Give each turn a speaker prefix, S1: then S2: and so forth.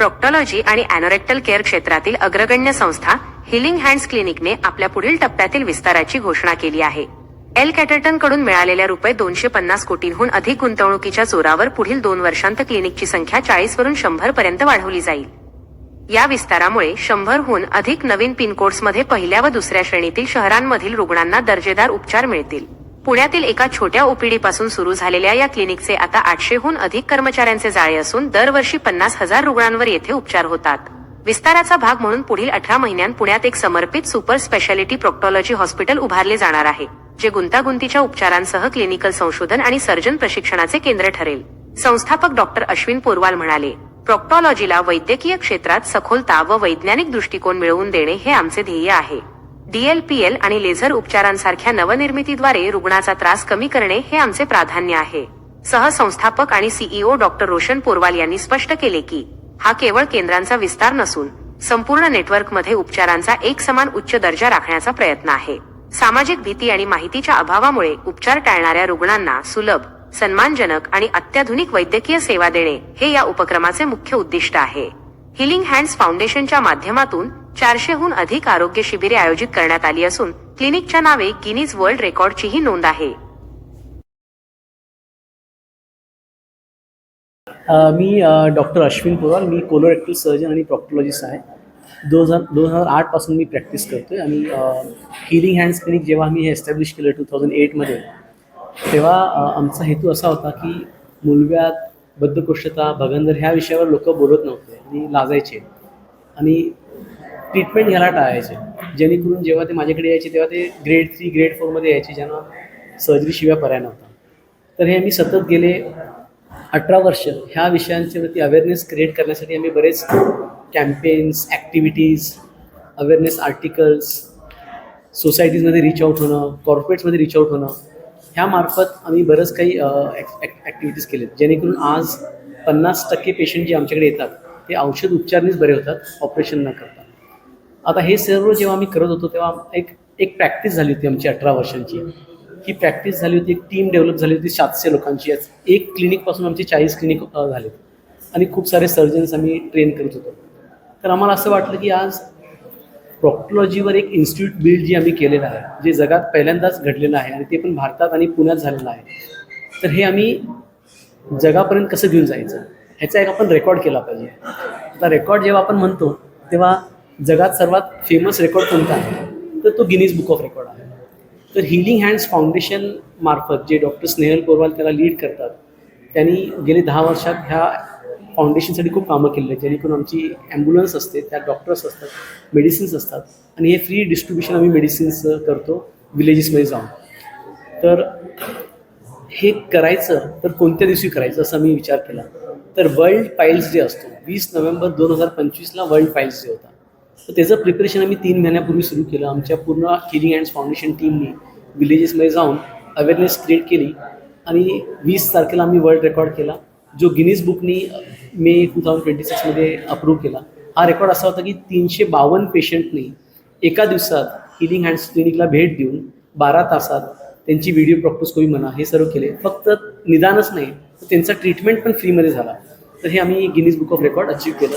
S1: प्रोक्टॉलॉजी आणि अॅनोरेक्टल केअर क्षेत्रातील अग्रगण्य संस्था हिलिंग हँड्स क्लिनिकने आपल्या पुढील टप्प्यातील विस्ताराची घोषणा केली आहे. एल कॅटरटन कडून मिळालेल्या ₹250 कोटींहून अधिक गुंतवणुकीच्या जोरावर पुढील 2 वर्षांत क्लिनिकची संख्या 40 वरून 100 पर्यंत वाढवली जाईल. या विस्तारामुळे 100हून अधिक नवीन पिनकोड्समध्ये पहिल्या व दुसऱ्या श्रेणीतील शहरांमधील रुग्णांना दर्जेदार उपचार मिळतील. पुण्यातील एका छोट्या ओपीडी पासून सुरू झालेल्या या क्लिनिकचे आता 800हून अधिक कर्मचाऱ्यांचे जाळे असून दरवर्षी 50,000 रुग्णांवर येथे उपचार होतात. विस्ताराचा भाग म्हणून पुढील 18 महिन्यांत पुण्यात एक समर्पित सुपर स्पेशालिटी प्रोक्टॉलॉजी हॉस्पिटल उभारले जाणार आहे, जे गुंतागुंतीच्या उपचारांसह क्लिनिकल संशोधन आणि सर्जन प्रशिक्षणाचे केंद्र ठरेल. संस्थापक डॉक्टर अश्विन पोरवाल म्हणाले, प्रोक्टॉलॉजीला वैद्यकीय क्षेत्रात सखोलता व वैज्ञानिक दृष्टिकोन मिळवून देणे हे आमचे ध्येय आहे. DLPL आणि लेझर उपचारांसारख्या नवनिर्मितीद्वारे रुग्णाचा त्रास कमी करणे हे आमचे प्राधान्य आहे. सहसंस्थापक आणि CEO डॉक्टर रोशन पोरवाल यांनी स्पष्ट केले की हा केवळ केंद्रांचा विस्तार नसून संपूर्ण नेटवर्कमध्ये उपचारांचा एक समान उच्च दर्जा राखण्याचा प्रयत्न आहे. सामाजिक भीती आणि माहितीच्या अभावामुळे उपचार टाळणाऱ्या रुग्णांना सुलभ, सन्मानजनक आणि अत्याधुनिक वैद्यकीय सेवा देणे हे या उपक्रमाचे मुख्य उद्दिष्ट आहे. हिलिंग हँड्स फाउंडेशनच्या माध्यमातून 400हून अधिक आरोग्य शिबिरे आयोजित करण्यात आली असून क्लिनिकच्या नावे गिनीज वर्ल्ड रेकॉर्डचीही नोंद आहे.
S2: मी डॉक्टर अश्विन पोरवाल. मी कोलोरेक्टल सर्जन आणि प्रॉक्टॉलॉजिस्ट आहे. 2008 पासून मी प्रॅक्टिस करतोय. आणि हिलिंग हँड्स क्लिनिक जेव्हा आम्ही हे एस्टॅब्लिश केलं 2008 मध्ये, तेव्हा आमचा हेतू असा होता की मूलव्याध, बद्धकोष्ठता, भगंदर ह्या विषयावर लोक बोलत नव्हते आणि लाजायचे आणि ट्रीटमेंट घ्यायला टाळायचे, जेणेकरून जेव्हा ते माझ्याकडे यायचे तेव्हा ते ग्रेड 3 ग्रेड 4 यायचे, ज्यांना सर्जरीशिवाय पर्याय नव्हता. तर हे आम्ही सतत गेले 18 वर्ष ह्या विषयांच्यावरती अवेअरनेस क्रिएट करण्यासाठी आम्ही बरेच कॅम्पेन्स, ॲक्टिव्हिटीज, अवेअरनेस आर्टिकल्स, सोसायटीजमध्ये रीच आऊट होणं, कॉर्पोरेट्समध्ये रीच आऊट होणं, ह्यामार्फत आम्ही बरंच काही ॲक्टिव्हिटीज केलेत, जेणेकरून आज 50% पेशंट जे आमच्याकडे येतात ते औषध उपचारनेच बरे होतात, ऑपरेशन न करता. आता हे सर्व जेव्हा आम्ही करत होतो तेव्हा एक प्रॅक्टिस झाली होती आमची 18 वर्षांची. ही प्रॅक्टिस झाली होती, एक टीम डेव्हलप झाली होती 700 लोकांची. एक क्लिनिकपासून आमचे 40 क्लिनिक झाले आणि खूप सारे सर्जन्स आम्ही ट्रेन करत होतो. तर आम्हाला असं वाटलं की आज प्रॉक्टॉलॉजीवर एक इन्स्टिट्यूट बिल्ड जे आम्ही केलेलं आहे, जे जगात पहिल्यांदाच घडलेलं आहे आणि ते पण भारतात आणि पुण्यात झालेलं आहे, तर हे आम्ही जगापर्यंत कसं घेऊन जायचं ह्याचा एक आपण रेकॉर्ड केला पाहिजे. आता रेकॉर्ड जेव्हा आपण म्हणतो तेव्हा जगात सर्वात फेमस रेकॉर्ड कोणता आहे, तर तो गिनीज बुक ऑफ रेकॉर्ड आहे. तर हिलिंग हँड्स फाउंडेशन मार्फत जे डॉक्टर स्नेहल पोरवाल त्याला लीड करतात, त्यांनी गेले 10 वर्षात ह्या फाउंडेशनसाठी खूप कामं केलेली आहेत, जेणेकरून आमची ॲम्ब्युलन्स असते, त्यात डॉक्टर्स असतात, मेडिसिन्स असतात आणि हे फ्री डिस्ट्रीब्युशन आम्ही मेडिसिन्स करतो विलेजेसमध्ये जाऊन. तर हे करायचं तर कोणत्या दिवशी करायचं असं मी विचार केला. तर वर्ल्ड पाईल्स डे असतो, 20 नोव्हेंबर 2025ला वर्ल्ड पाईल्स डे होता. तर त्याचं प्रिपरेशन आम्ही 3 महिन्यापूर्वी सुरू केलं. आमच्या पूर्ण हिलिंग हँड्स फाउंडेशन टीमनी विलेजेसमध्ये जाऊन अवेअरनेस क्रिएट केली आणि 20 तारखेला आम्ही वर्ल्ड रेकॉर्ड केला, जो गिनीज बुकनी मे 2026 मध्ये अप्रूव्ह केला. हा रेकॉर्ड असा होता की 352 पेशंटनी एका दिवसात हिलिंग हँड्स क्लिनिकला भेट देऊन 12 तासात त्यांची व्हिडिओ प्रॉक्टोस्कोपी म्हणा हे सर्व केले. फक्त निदानच नाही तर त्यांचा ट्रीटमेंट पण फ्रीमध्ये झाला. तर हे आम्ही Guinness book of record achieve केलं.